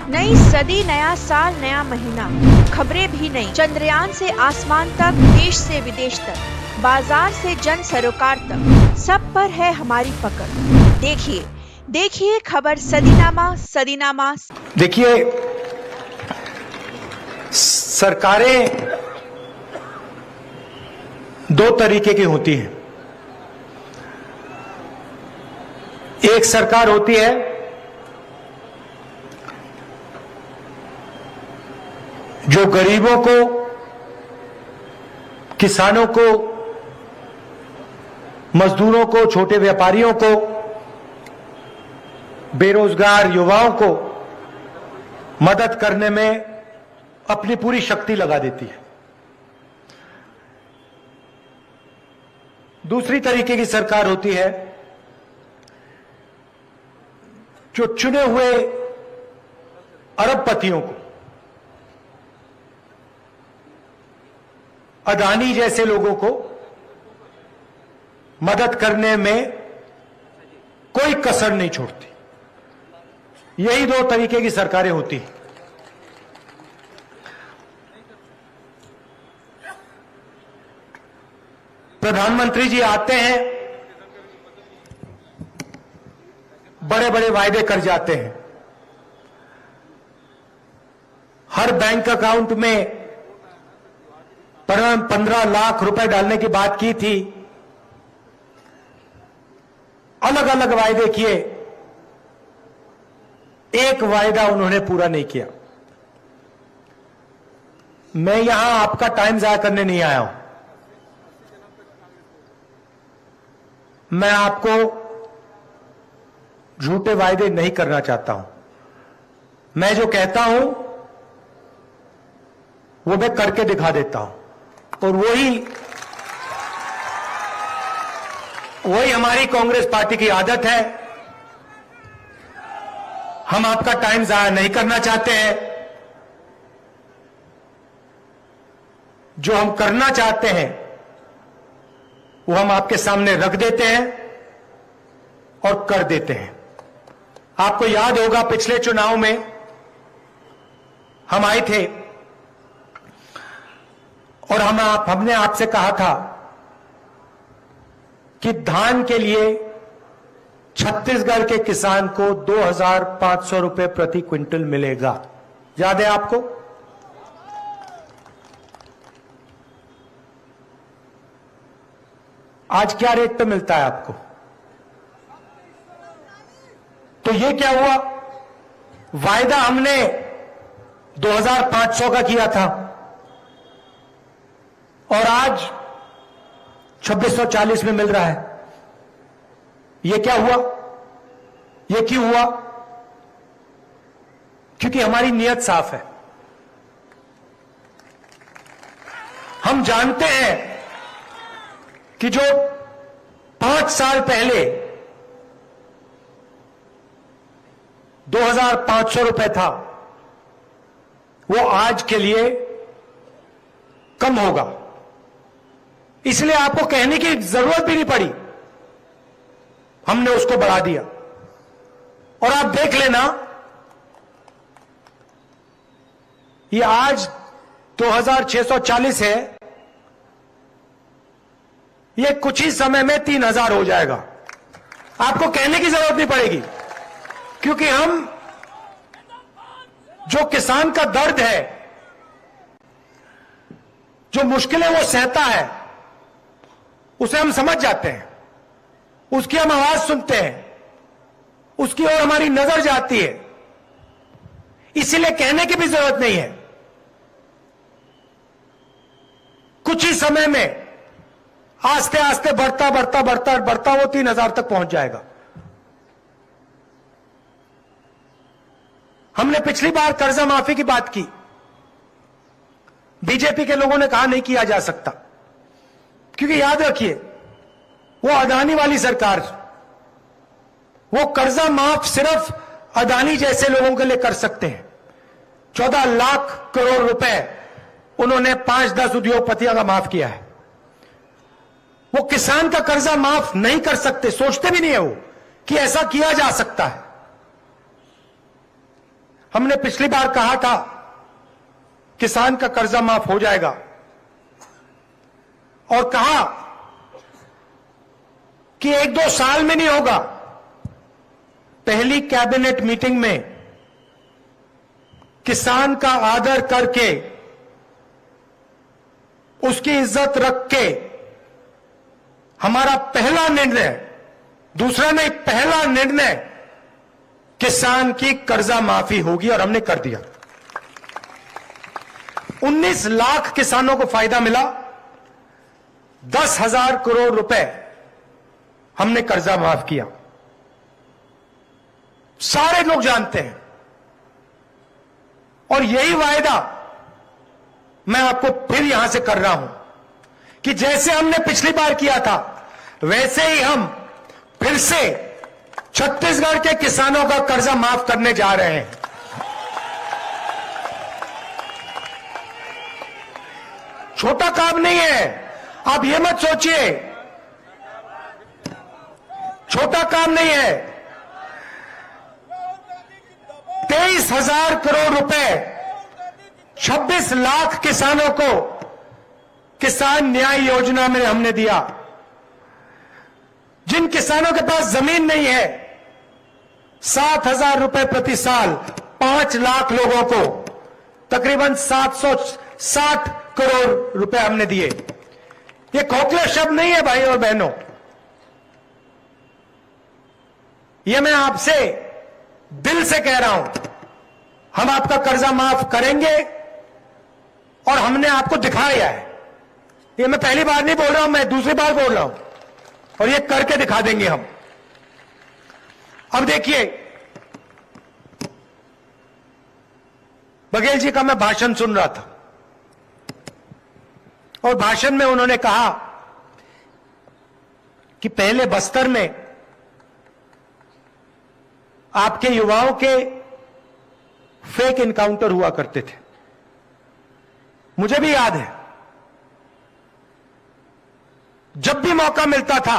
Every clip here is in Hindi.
नई सदी, नया साल, नया महीना, खबरें भी नई। चंद्रयान से आसमान तक, देश से विदेश तक, बाजार से जन सरोकार तक, सब पर है हमारी पकड़। देखिए देखिए खबर सदीनामा सदीनामा। देखिए, सरकारें दो तरीके की होती हैं। एक सरकार होती है जो गरीबों को, किसानों को, मजदूरों को, छोटे व्यापारियों को, बेरोजगार युवाओं को मदद करने में अपनी पूरी शक्ति लगा देती है। दूसरी तरीके की सरकार होती है जो चुने हुए अरबपतियों को, अदानी जैसे लोगों को मदद करने में कोई कसर नहीं छोड़ती। यही दो तरीके की सरकारें होती हैं। प्रधानमंत्री जी आते हैं, बड़े बड़े वायदे कर जाते हैं। हर बैंक अकाउंट में 15 लाख रुपए डालने की बात की थी। अलग अलग वायदे किए, एक वायदा उन्होंने पूरा नहीं किया। मैं यहां आपका टाइम जाया करने नहीं आया हूं। मैं आपको झूठे वायदे नहीं करना चाहता हूं। मैं जो कहता हूं वो मैं करके दिखा देता हूं, और वही हमारी कांग्रेस पार्टी की आदत है। हम आपका टाइम जाया नहीं करना चाहते हैं। जो हम करना चाहते हैं वो हम आपके सामने रख देते हैं और कर देते हैं। आपको याद होगा, पिछले चुनाव में हम आए थे और हमने आपसे कहा था कि धान के लिए छत्तीसगढ़ के किसान को 2,500 रुपए प्रति क्विंटल मिलेगा। याद है आपको? आज क्या रेट पे मिलता है आपको? तो ये क्या हुआ? वायदा हमने 2,500 का किया था और आज 2,640 में मिल रहा है। ये क्या हुआ? ये क्यों हुआ? क्योंकि हमारी नीयत साफ है। हम जानते हैं कि जो 5 साल पहले 2,500 रुपए था, वो आज के लिए कम होगा। इसलिए आपको कहने की जरूरत भी नहीं पड़ी, हमने उसको बढ़ा दिया। और आप देख लेना, ये आज 2,640 है, ये कुछ ही समय में 3,000 हो जाएगा। आपको कहने की जरूरत नहीं पड़ेगी, क्योंकि हम जो किसान का दर्द है, जो मुश्किलें वो सहता है, उसे हम समझ जाते हैं, उसकी हम आवाज सुनते हैं, उसकी ओर हमारी नजर जाती है। इसीलिए कहने की भी जरूरत नहीं है। कुछ ही समय में आस्ते आस्ते बढ़ता बढ़ता बढ़ता बढ़ता वो 3,000 तक पहुंच जाएगा। हमने पिछली बार कर्जा माफी की बात की, बीजेपी के लोगों ने कहा नहीं किया जा सकता, क्योंकि याद रखिए, वो अदानी वाली सरकार, वो कर्जा माफ सिर्फ अदानी जैसे लोगों के लिए कर सकते हैं। 14 लाख करोड़ रुपए उन्होंने 5-10 उद्योगपतियों का माफ किया है। वो किसान का कर्जा माफ नहीं कर सकते, सोचते भी नहीं है वो कि ऐसा किया जा सकता है। हमने पिछली बार कहा था किसान का कर्जा माफ हो जाएगा और कहा कि 1-2 साल में नहीं होगा। पहली कैबिनेट मीटिंग में किसान का आदर करके, उसकी इज्जत रख के हमारा पहला निर्णय, दूसरा नहीं पहला निर्णय, किसान की कर्जा माफी होगी और हमने कर दिया। 19 लाख किसानों को फायदा मिला। 10,000 करोड़ रुपए हमने कर्जा माफ किया। सारे लोग जानते हैं और यही वायदा मैं आपको फिर यहां से कर रहा हूं कि जैसे हमने पिछली बार किया था वैसे ही हम फिर से छत्तीसगढ़ के किसानों का कर्जा माफ करने जा रहे हैं। छोटा काम नहीं है, आप ये मत सोचिए, छोटा काम नहीं है। 23,000 करोड़ रुपए 26 लाख किसानों को किसान न्याय योजना में हमने दिया। जिन किसानों के पास जमीन नहीं है, 7,000 रुपए प्रति साल 5 लाख लोगों को तकरीबन 760 करोड़ रुपए हमने दिए। ये खोखले शब्द नहीं है भाई और बहनों, ये मैं आपसे दिल से कह रहा हूं। हम आपका कर्जा माफ करेंगे और हमने आपको दिखाया है। ये मैं पहली बार नहीं बोल रहा हूं, मैं दूसरी बार बोल रहा हूं और ये करके दिखा देंगे हम। अब देखिए, बघेल जी का मैं भाषण सुन रहा था और भाषण में उन्होंने कहा कि पहले बस्तर में आपके युवाओं के फेक इनकाउंटर हुआ करते थे। मुझे भी याद है, जब भी मौका मिलता था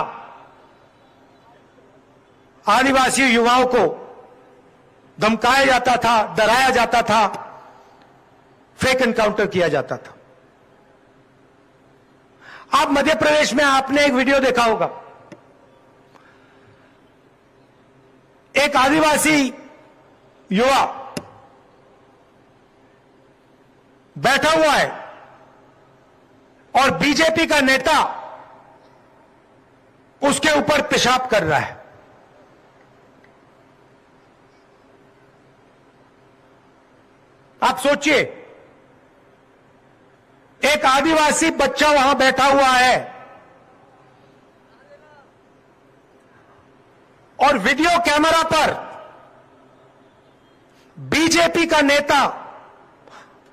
आदिवासी युवाओं को धमकाया जाता था, डराया जाता था, फेक एनकाउंटर किया जाता था। आप मध्य प्रदेश में आपने एक वीडियो देखा होगा, एक आदिवासी युवा बैठा हुआ है और बीजेपी का नेता उसके ऊपर पेशाब कर रहा है। आप सोचिए, एक आदिवासी बच्चा वहां बैठा हुआ है और वीडियो कैमरा पर बीजेपी का नेता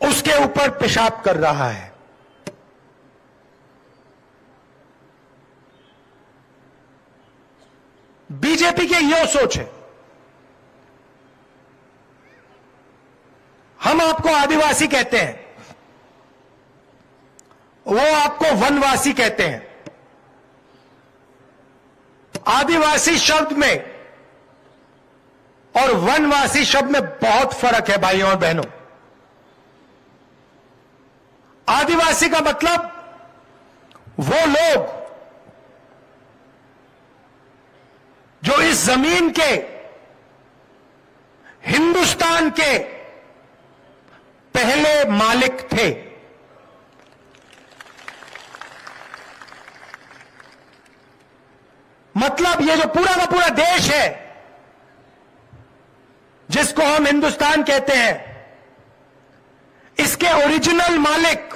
उसके ऊपर पेशाब कर रहा है। बीजेपी की यह सोच है। हम आपको आदिवासी कहते हैं, वो आपको वनवासी कहते हैं। आदिवासी शब्द में और वनवासी शब्द में बहुत फर्क है भाइयों और बहनों। आदिवासी का मतलब वो लोग जो इस जमीन के, हिंदुस्तान के पहले मालिक थे। मतलब ये जो पूरा का पूरा देश है जिसको हम हिंदुस्तान कहते हैं, इसके ओरिजिनल मालिक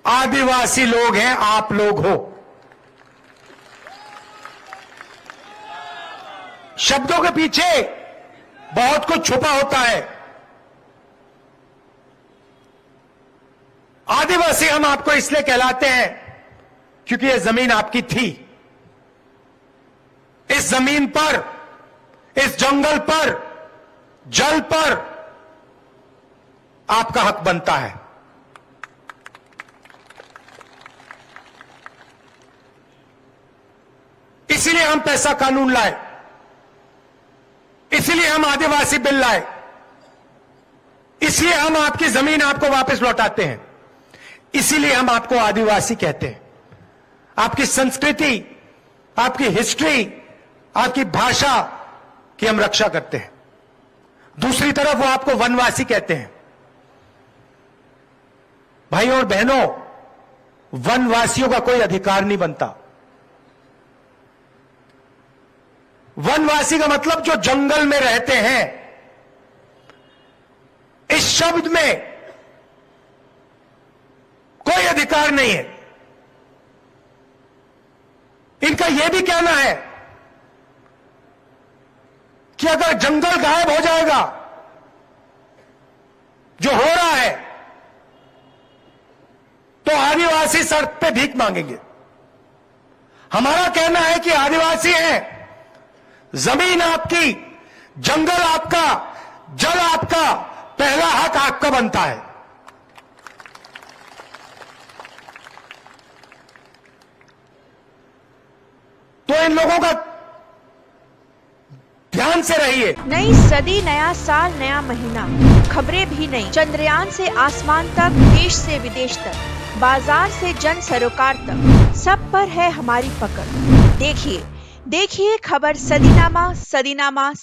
आदिवासी लोग हैं, आप लोग हो। शब्दों के पीछे बहुत कुछ छुपा होता है। आदिवासी हम आपको इसलिए कहलाते हैं क्योंकि यह जमीन आपकी थी। इस जमीन पर, इस जंगल पर, जल पर आपका हक बनता है। इसीलिए हम पैसा कानून लाए, इसलिए हम आदिवासी बिल लाए, इसलिए हम आपकी जमीन आपको वापस लौटाते हैं, इसीलिए हम आपको आदिवासी कहते हैं। आपकी संस्कृति, आपकी हिस्ट्री, आपकी भाषा की हम रक्षा करते हैं। दूसरी तरफ वो आपको वनवासी कहते हैं। भाइयों और बहनों, वनवासियों का कोई अधिकार नहीं बनता। वनवासी का मतलब जो जंगल में रहते हैं। इस शब्द में कोई अधिकार नहीं है। इनका यह भी कहना है कि अगर जंगल गायब हो जाएगा, जो हो रहा है, तो आदिवासी सड़क पे भीख मांगेंगे। हमारा कहना है कि आदिवासी हैं, जमीन आपकी, जंगल आपका, जल आपका, पहला हक आपका बनता है। तो इन लोगों का ध्यान से रहिए। नई सदी, नया साल, नया महीना, खबरें भी नई। चंद्रयान से आसमान तक, देश से विदेश तक, बाजार से जन सरोकार तक, सब पर है हमारी पकड़। देखिए खबर सदीनामा।